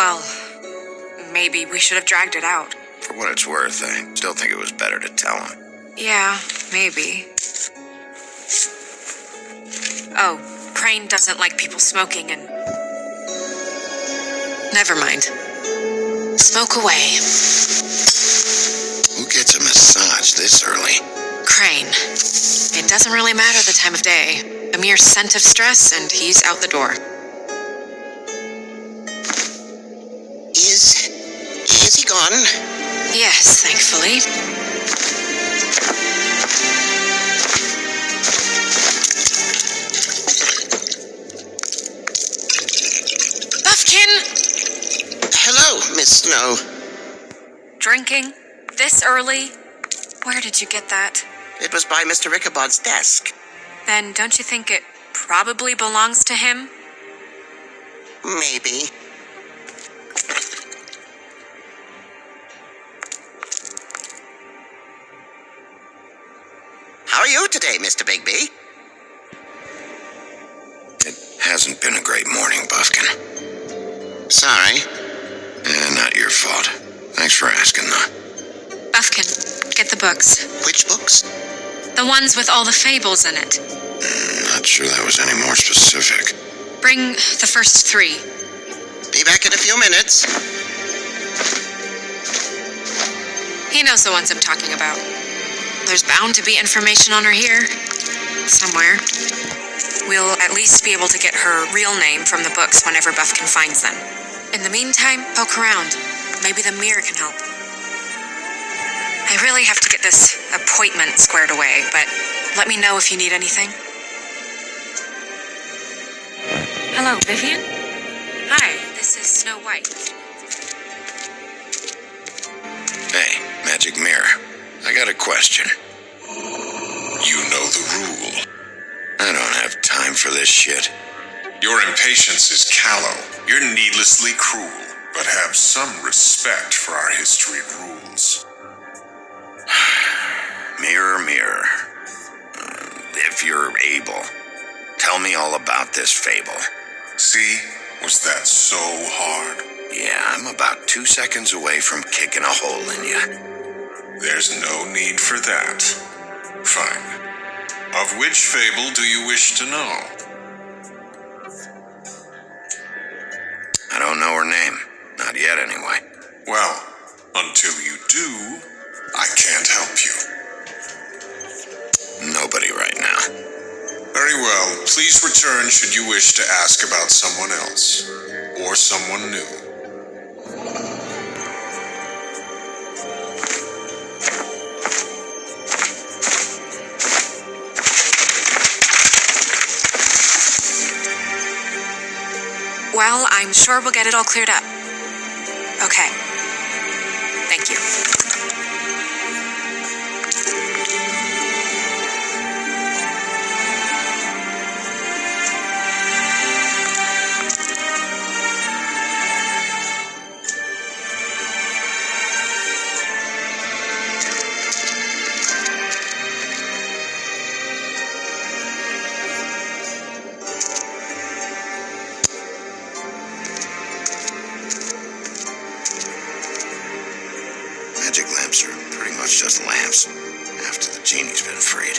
Well, maybe we should have dragged it out. For what it's worth, I still think it was better to tell him. Yeah, maybe. Oh, Crane doesn't like people smoking and... Never mind. Smoke away. Who gets a massage this early? Crane. It doesn't really matter the time of day. A mere scent of stress and he's out the door. Is he gone? Yes, thankfully. Buffkin! Hello, Miss Snow. Drinking? This early? Where did you get that? It was by Mr. Ichabod's desk. Then don't you think it probably belongs to him? Maybe. How are you today, Mr. Bigby? It hasn't been a great morning, Buffkin. Sorry. Not your fault. Thanks for asking, though. Buffkin, get the books. Which books? The ones with all the fables in it. Not sure that was any more specific. Bring the first 3. Be back in a few minutes. He knows the ones I'm talking about. There's bound to be information on her here. Somewhere. We'll at least be able to get her real name from the books whenever Buffkin finds them. In the meantime, poke around. Maybe the mirror can help. I really have to get this appointment squared away, but let me know if you need anything. Hello, Vivian? Hi, this is Snow White. Hey, Magic Mirror. I got a question. You know the rule. I don't have time for this shit. Your impatience is callow. You're needlessly cruel, but have some respect for our history and rules. Mirror, mirror. If you're able, tell me all about this fable. See? Was that so hard? Yeah, I'm about 2 seconds away from kicking a hole in you. There's no need for that. Fine. Of which fable do you wish to know? I don't know her name. Not yet, anyway. Well, until you do, I can't help you. Nobody right now. Very well. Please return should you wish to ask about someone else. Or someone new. Well, I'm sure we'll get it all cleared up. Okay. Thank you. Magic lamps are pretty much just lamps after the genie's been freed.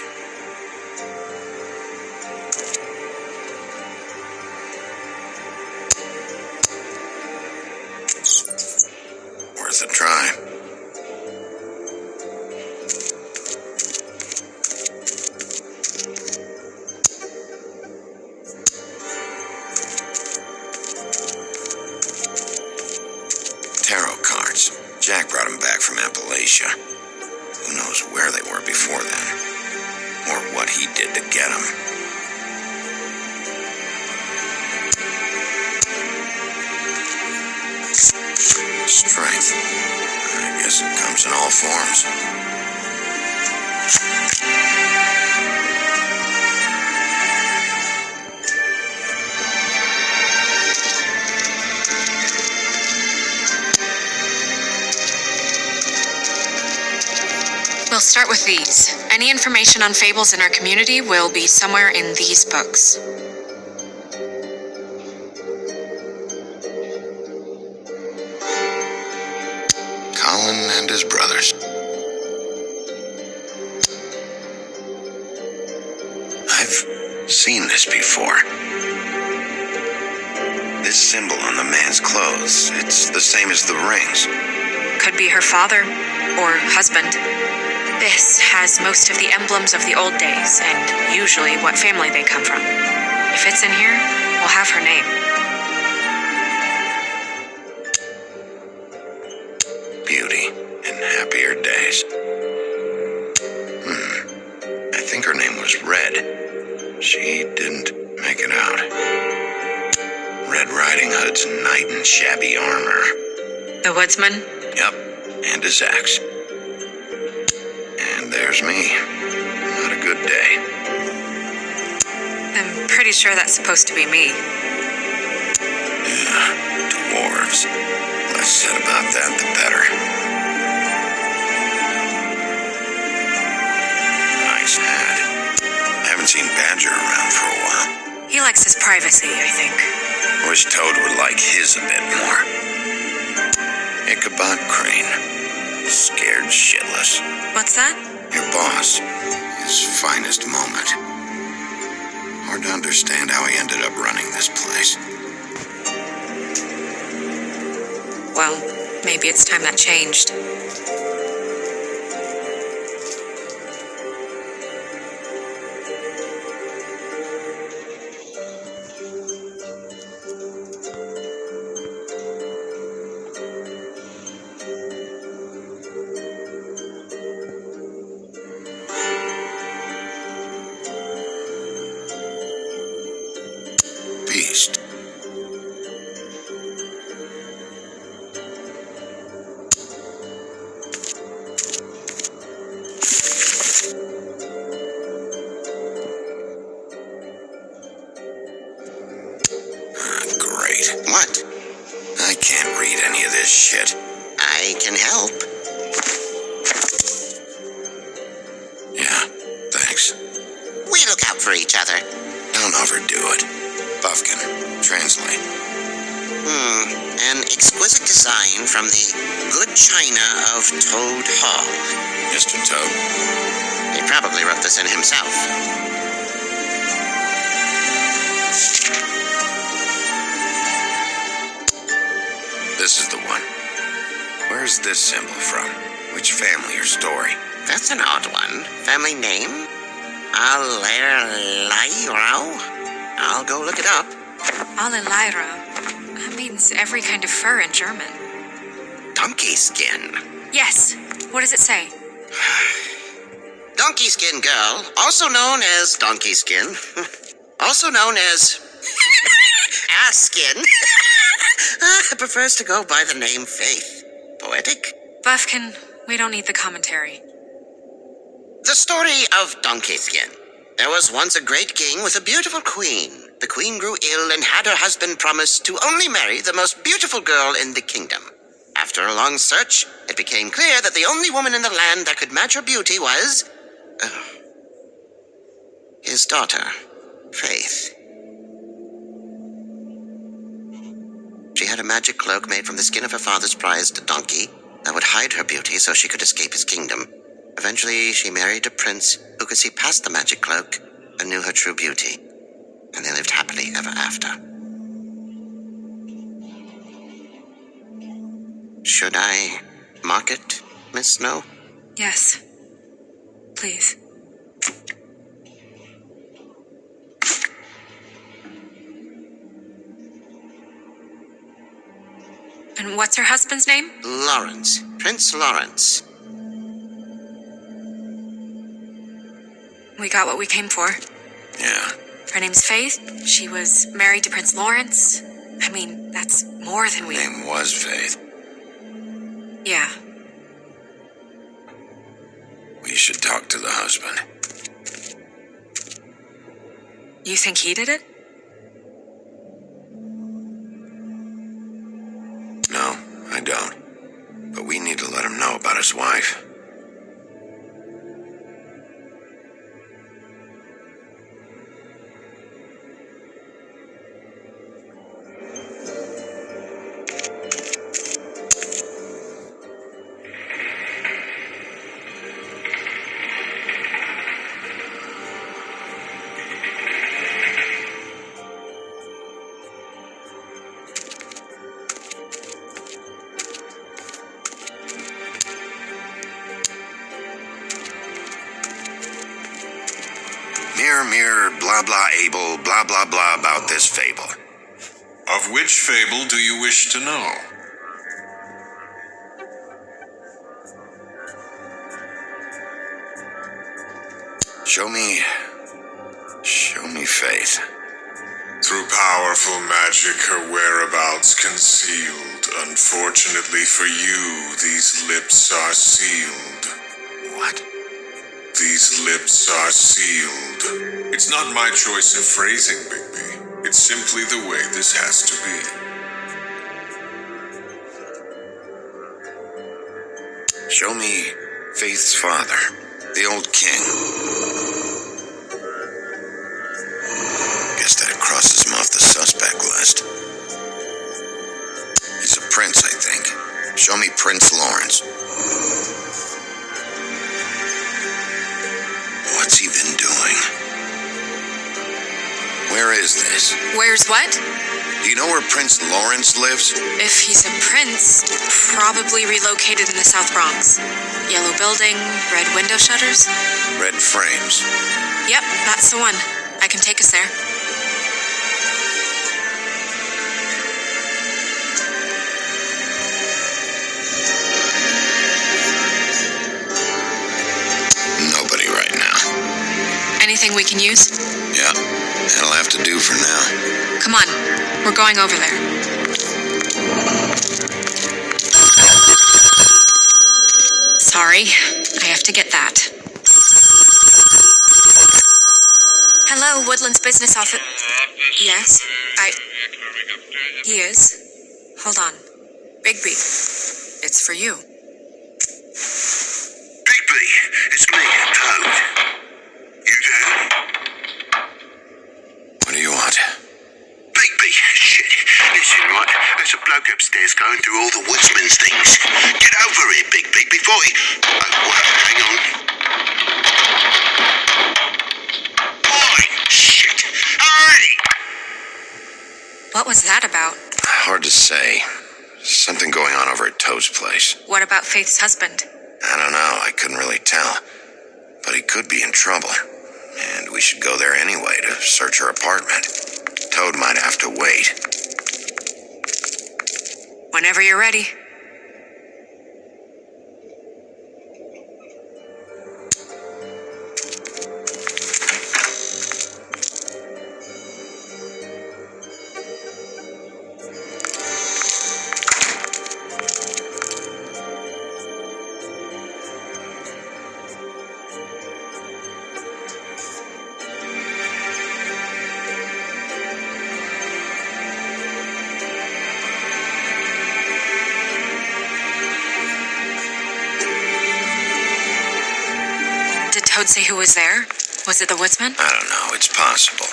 Worth a try. Tarot cards. Jack brought them back from Appalachia. Who knows where they were before then? Or what he did to get them. Strength. I guess it comes in all forms. We'll start with these. Any information on fables in our community will be somewhere in these books. Alan and his brothers. I've seen this before. This symbol on the man's clothes, it's the same as the rings. Could be her father or husband. This has most of the emblems of the old days and usually what family they come from. If it's in here, we'll have her name. Beauty in happier days. I think her name was Red. She didn't make it out. Red Riding Hood's knight in shabby armor. The woodsman? Yep, and his axe. And there's me. Not a good day. I'm pretty sure that's supposed to be me. Yeah, dwarves. Less said about that, the better. Nice hat. Haven't seen Badger around for a while. He likes his privacy, I think. Wish Toad would like his a bit more. Ichabod Crane. Scared shitless. What's that? Your boss. His finest moment. Hard to understand how he ended up running this place. Well, maybe it's time that changed. Beast. Great. What? I can't read any of this shit. I can help. Yeah, thanks. We look out for each other. Don't overdo it. Buffkin, translate. An exquisite design from the good china of Toad Hall. Mr. Toad. He probably wrote this in himself. This is the one. Where's this symbol from? Which family or story? That's an odd one. Family name? Alairao? I'll go look it up. Alelaira. That means every kind of fur in German. Donkey skin. Yes. What does it say? Donkey skin girl, also known as donkey skin, also known as ass skin, prefers to go by the name Faith. Poetic? Buffkin, we don't need the commentary. The story of Donkey Skin. There was once a great king with a beautiful queen. The queen grew ill and had her husband promise to only marry the most beautiful girl in the kingdom. After a long search, it became clear that the only woman in the land that could match her beauty was his daughter, Faith. She had a magic cloak made from the skin of her father's prized donkey that would hide her beauty so she could escape his kingdom. Eventually, she married a prince who could see past the magic cloak and knew her true beauty. And they lived happily ever after. Should I mark it, Miss Snow? Yes. Please. And what's her husband's name? Lawrence. Prince Lawrence. We got what we came for. Yeah. Her name's Faith. She was married to Prince Lawrence. I mean, that's more than we... Name was Faith. Yeah. We should talk to the husband. You think he did it? No, I don't. But we need to let him know about his wife. mere blah blah able, blah blah blah about this fable. Of which fable do you wish to know? Show me Faith. Through powerful magic, her whereabouts concealed. Unfortunately for you, these lips are sealed. What? These lips are sealed. It's not my choice of phrasing, Bigby. It's simply the way this has to be. Show me Faith's father, the old king. Guess that crosses him off the suspect list. He's a prince, I think. Show me Prince Lawrence. What's he been doing? Where is this? Where's what? Do you know where Prince Lawrence lives? If he's a prince, probably relocated in the South Bronx. Yellow building, red window shutters. Red frames. Yep, that's the one. I can take us there. Nobody right now. Anything we can use? Yeah, that'll have to do for now. Come on, we're going over there. Sorry, I have to get that. Hello, Woodlands Business Office. Yes, He is. Hold on. Bigby, it's for you. Bigby, it's me, Toad. You there? What do you want? Bigby, shit. Listen, right, there's a bloke upstairs going through all the woodsman's things. Get over here, Bigby, before he... hang on. Boy, shit. Hurry! What was that about? Hard to say. Something going on over at Toad's place. What about Faith's husband? I don't know. I couldn't really tell. But he could be in trouble. And we should go there anyway to search her apartment. Toad might have to wait. Whenever you're ready. Did Toad say who was there? Was it the woodsman? I don't know. It's possible.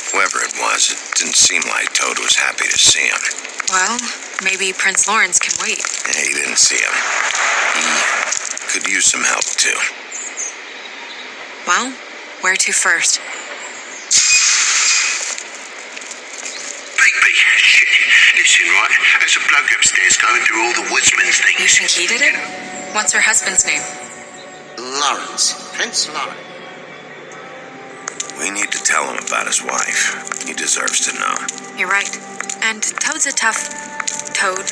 Whoever it was, it didn't seem like Toad was happy to see him. Well, maybe Prince Lawrence can wait. Yeah, he didn't see him. He could use some help, too. Well, where to first? Bigby, shit. Listen, right, there's a bloke upstairs going through all the woodsman's things. You think he did it? What's her husband's name? Lawrence. Prince Lawrence. We need to tell him about his wife. He deserves to know. You're right. And Toad's a tough Toad.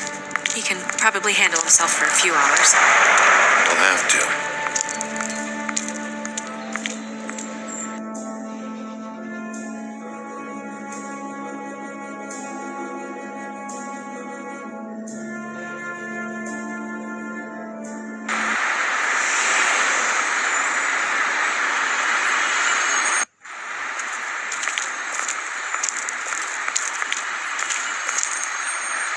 He can probably handle himself for a few hours. We'll have to.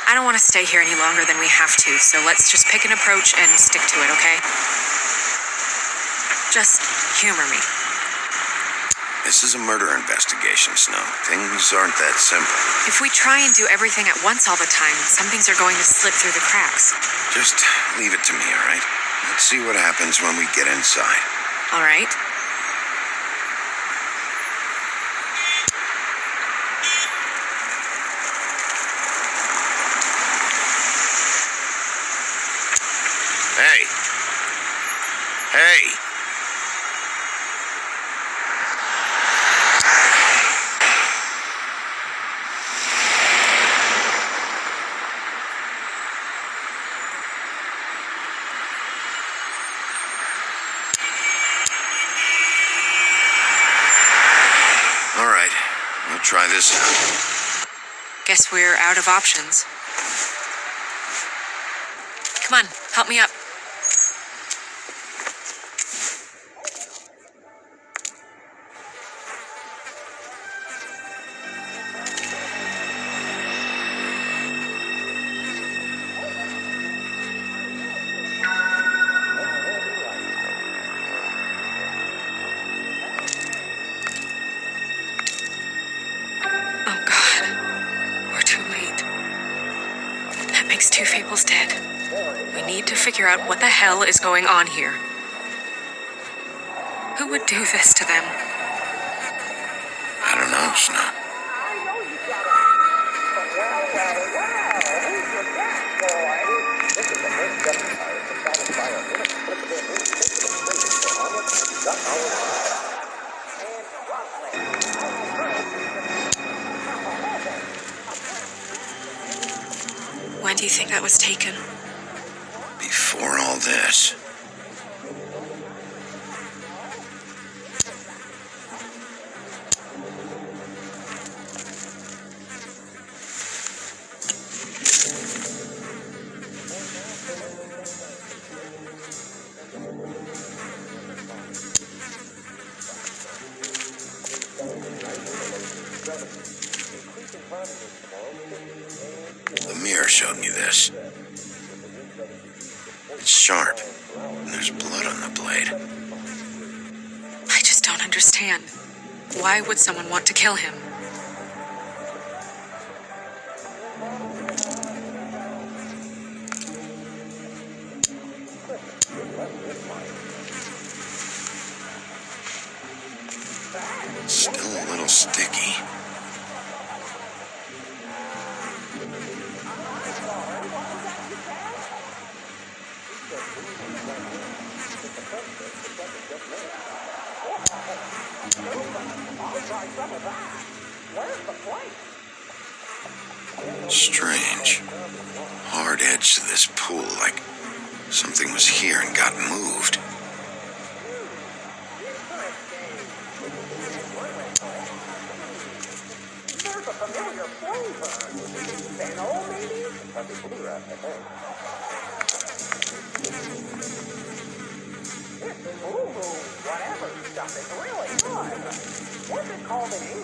I don't want to stay here any longer than we have to, so let's just pick an approach and stick to it, okay? Just humor me. This is a murder investigation, Snow. Things aren't that simple. If we try and do everything at once all the time, some things are going to slip through the cracks. Just leave it to me, all right? Let's see what happens when we get inside. All right? Hey! Hey! try this out. Guess we're out of options. Come on, help me up. Oh God, we're too late. That makes two Fables dead. We need to figure out what the hell is going on here. Who would do this to them? I don't know, Snow. When do you think that was taken? Before all this, the mirror showed me this. It's sharp, and there's blood on the blade. I just don't understand. Why would someone want to kill him? Still a little sticky. Strange. Hard edge to this pool, like something was here and got moved.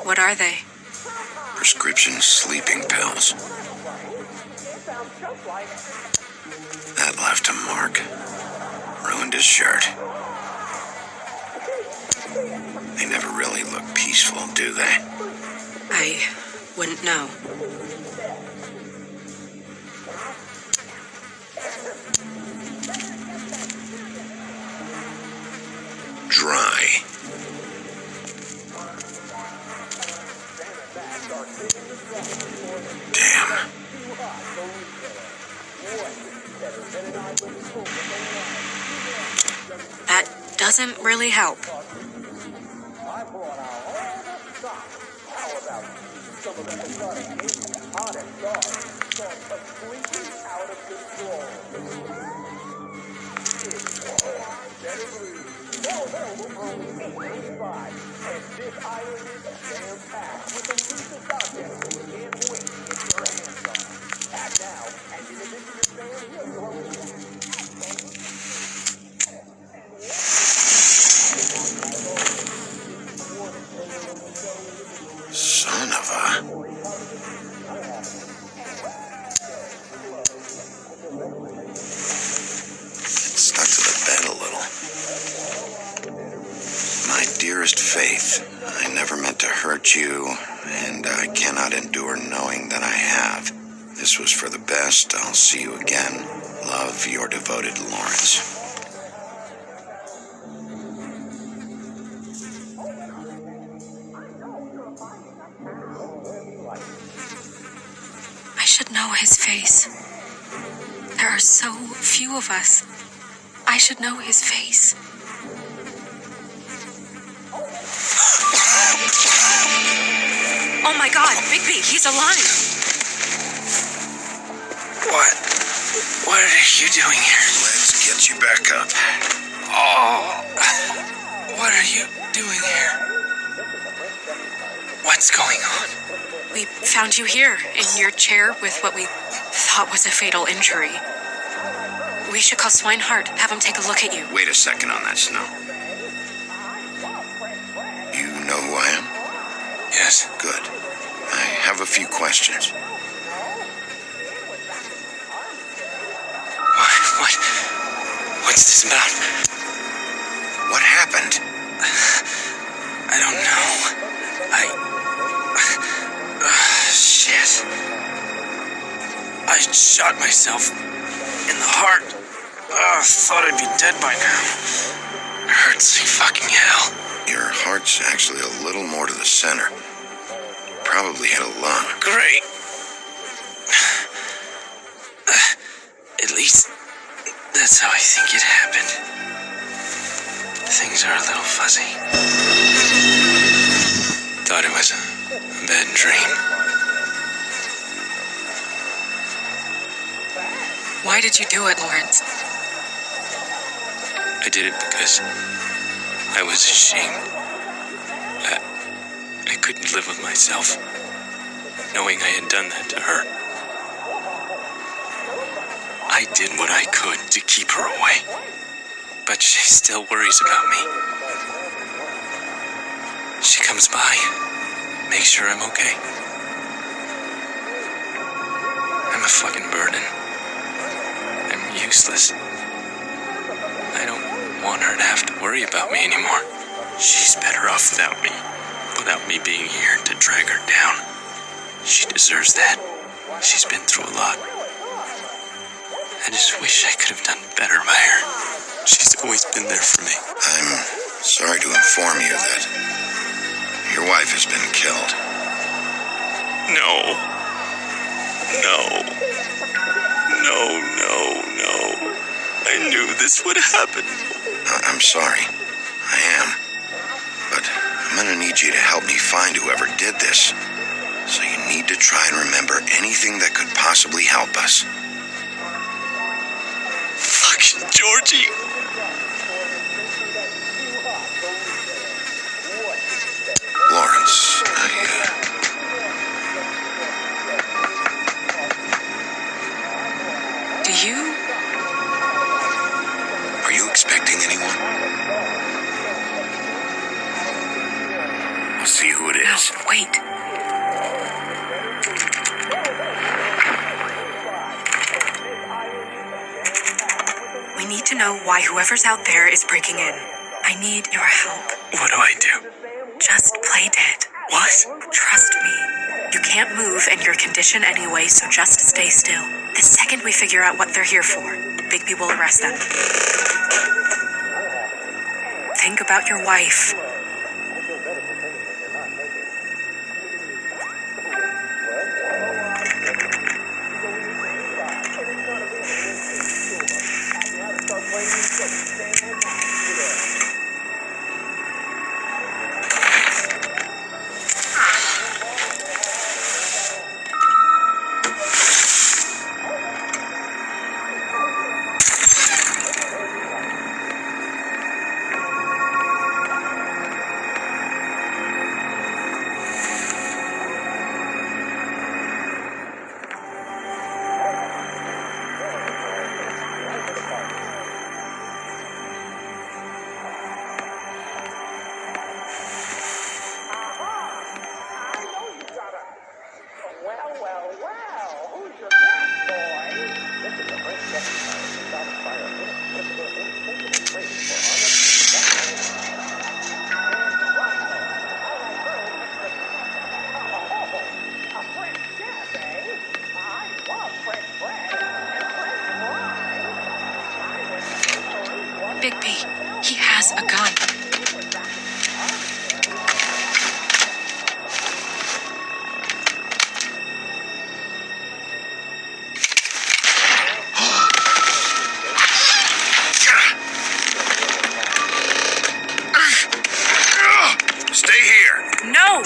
What are they? Prescription sleeping pills. That left a mark. Ruined his shirt. They never really look peaceful, do they? I wouldn't know. Dry. Damn. That doesn't really help. Son of a... It stuck to the bed a little. My dearest Faith, I never meant to hurt you, and I cannot endure knowing that I have. This was for the best. I'll see you again. Love, your devoted Lawrence. I should know his face. There are so few of us. I should know his face. Oh my God, Bigby, he's alive! What are you doing here? Let's get you back up. Oh, what are you doing here? What's going on? We found you here, in your chair with what we thought was a fatal injury. We should call Swinehart, have him take a look at you. Wait a second on that, Snow. You know who I am? Yes. Good. I have a few questions. What's this about? What happened? I don't know. Shit. I shot myself in the heart. Thought I'd be dead by now. Hurts like fucking hell. Your heart's actually a little more to the center. Probably hit a lung. Great. At least that's how I think it happened. Things are a little fuzzy. Thought it was a bad dream. Why did you do it, Lawrence? I did it because I was ashamed. I couldn't live with myself, knowing I had done that to her. I did what I could to keep her away, but she still worries about me. She comes by, makes sure I'm okay. I'm a fucking burden. I'm useless. I don't want her to have to worry about me anymore. She's better off without me being here to drag her down. She deserves that. She's been through a lot. I just wish I could have done better by her. She's always been there for me. I'm sorry to inform you that your wife has been killed. No. I knew this would happen. I'm sorry. I am. But I'm gonna need you to help me find whoever did this. So you need to try and remember anything that could possibly help us. Fucking Georgie. Lawrence, Are you expecting anyone? I'll see who it is. No, wait. We need to know why whoever's out there is breaking in. I need your help. What do I do? Just play dead. What? Trust me. You can't move in your condition anyway, so just stay still. The second we figure out what they're here for, Bigby will arrest them. Think about your wife. Bigby, he has a gun. Stay here. No!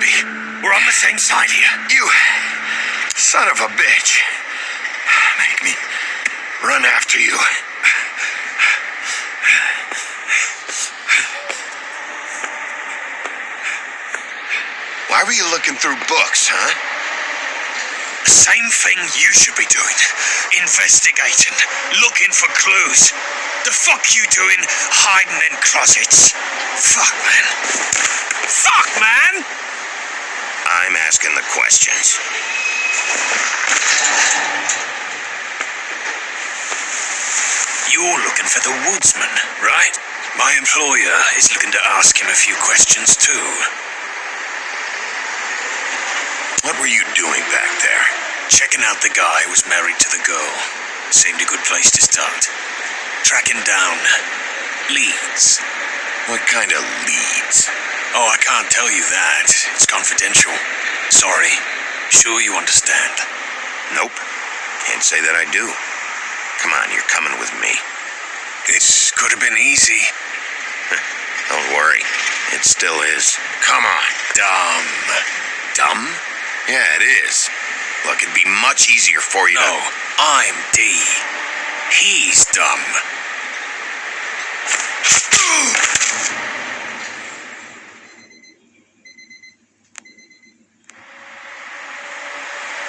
Bigby. We're on the same side here. You son of a bitch. Make me run after you. Why were you looking through books, huh? Same thing you should be doing. Investigating, looking for clues. The fuck you doing hiding in closets? Fuck, man. Fuck, man! I'm asking the questions. You're looking for the woodsman, right? My employer is looking to ask him a few questions, too. What were you doing back there? Checking out the guy who was married to the girl. Seemed a good place to start. Tracking down leads. What kind of leads? Oh, I can't tell you that. It's confidential. Sorry. Sure you understand? Nope. Can't say that I do. Come on, you're coming with me. This could have been easy. Don't worry. It still is. Come on. Dumb. Dumb? Yeah, it is. Look, it'd be much easier for you. No, I'm D. He's dumb.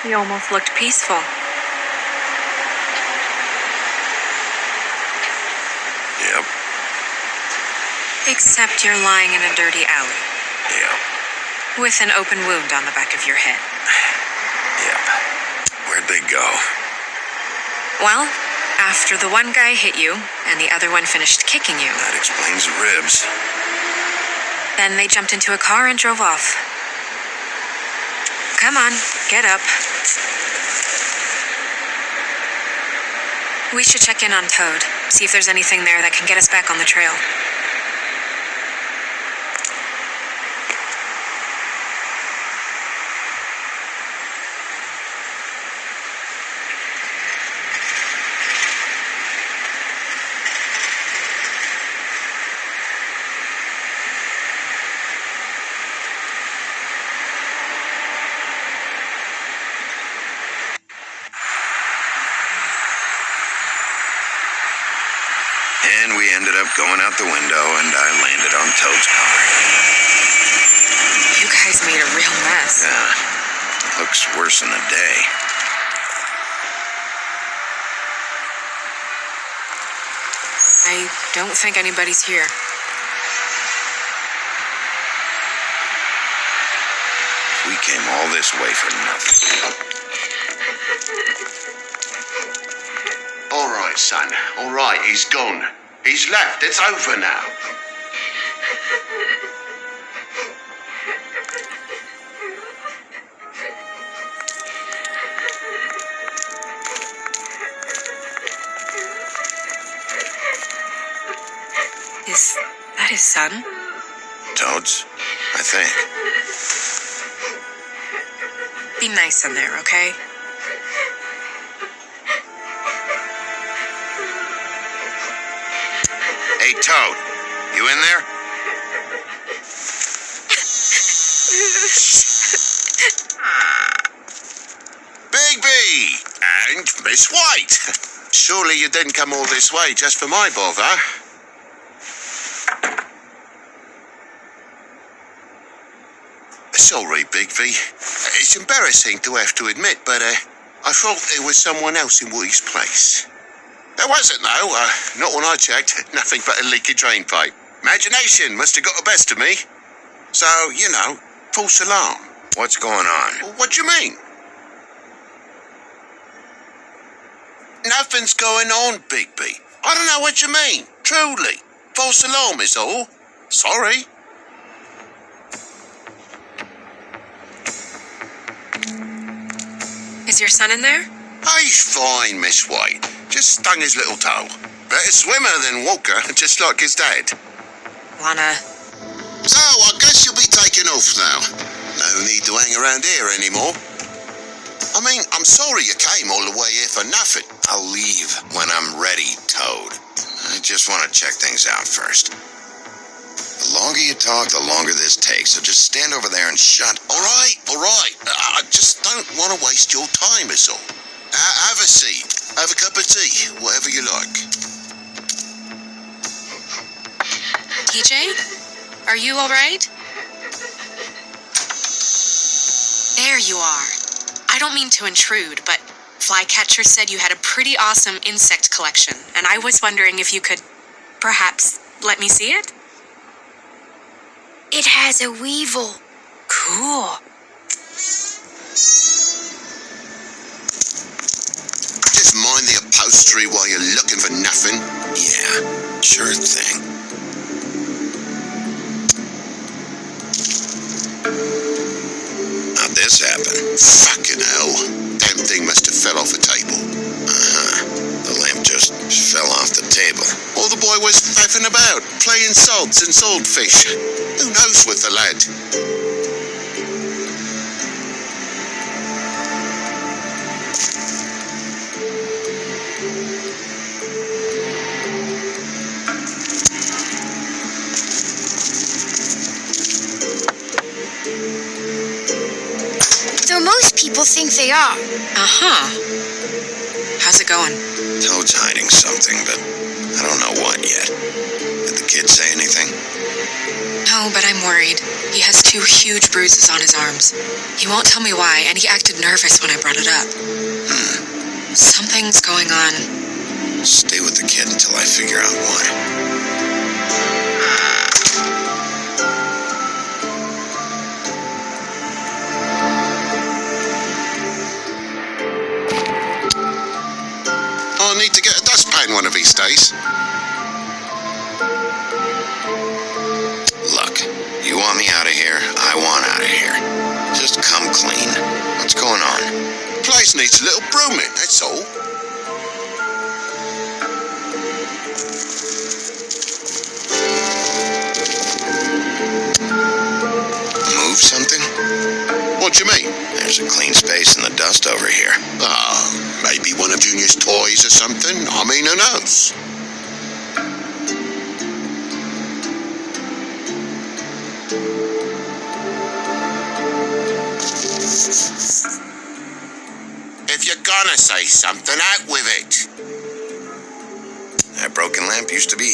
You almost looked peaceful. Yep. Except you're lying in a dirty alley. Yep. With an open wound on the back of your head. Yep. Where'd they go? Well, after the one guy hit you, and the other one finished kicking you, That explains the ribs. then they jumped into a car and drove off. Come on, get up. We should check in on Toad, see if there's anything there that can get us back on the trail. And we ended up going out the window, and I landed on Toad's car. You guys made a real mess. Yeah. Looks worse than the day. I don't think anybody's here. We came all this way for nothing. All right, son. All right, he's gone. He's left. It's over now. Is that his son? Toads? I think. Be nice in there, okay? Hey, Toad. You in there? Bigby! And Miss White! Surely you didn't come all this way just for my bother? Sorry, Bigby. It's embarrassing to have to admit, but I thought there was someone else in Woody's place. There wasn't, though. Not when I checked. Nothing but a leaky drain pipe. Imagination must have got the best of me. So, you know, false alarm. What's going on? What do you mean? Nothing's going on, Bigby. I don't know what you mean. Truly. False alarm is all. Sorry. Is your son in there? He's fine, Miss White. Just stung his little toe. Better swimmer than Walker, just like his dad. Lana, So, I guess you'll be taking off now. No need to hang around here anymore. I mean, I'm sorry you came all the way here for nothing. I'll leave when I'm ready, Toad. I just want to check things out first. The The longer you talk, the longer this takes. So just stand over there and shut up. All right. I just don't want to waste your time, is all. Have a seat. Have a cup of tea, whatever you like. TJ? Are you all right? There you are. I don't mean to intrude, but Flycatcher said you had a pretty awesome insect collection, and I was wondering if you could perhaps let me see it? It has a weevil. Cool. Just mind the upholstery while you're looking for nothing. Yeah, sure thing. How'd this happen? Fucking hell. Damn thing must have fell off a table. The lamp just fell off the table. Or the boy was faffing about, playing sods and swordfish. Who knows with the lad? Though most people think they are. Uh-huh. How's it going? Toad's hiding something, but I don't know what yet. Did the kid say anything? No, but I'm worried. He has 2 huge bruises on his arms. He won't tell me why, and he acted nervous when I brought it up. Something's going on. Stay with the kid until I figure out what. I'll need to get a dustpan one of these days. Look, you want me out of here, I want out of here. Just come clean. What's going on? Place needs a little brooming, that's all. Move something? What do you mean? There's a clean space in the dust over here. Maybe one of Junior's toys or something. I mean, who knows? If you're gonna say something, out with it. That broken lamp used to be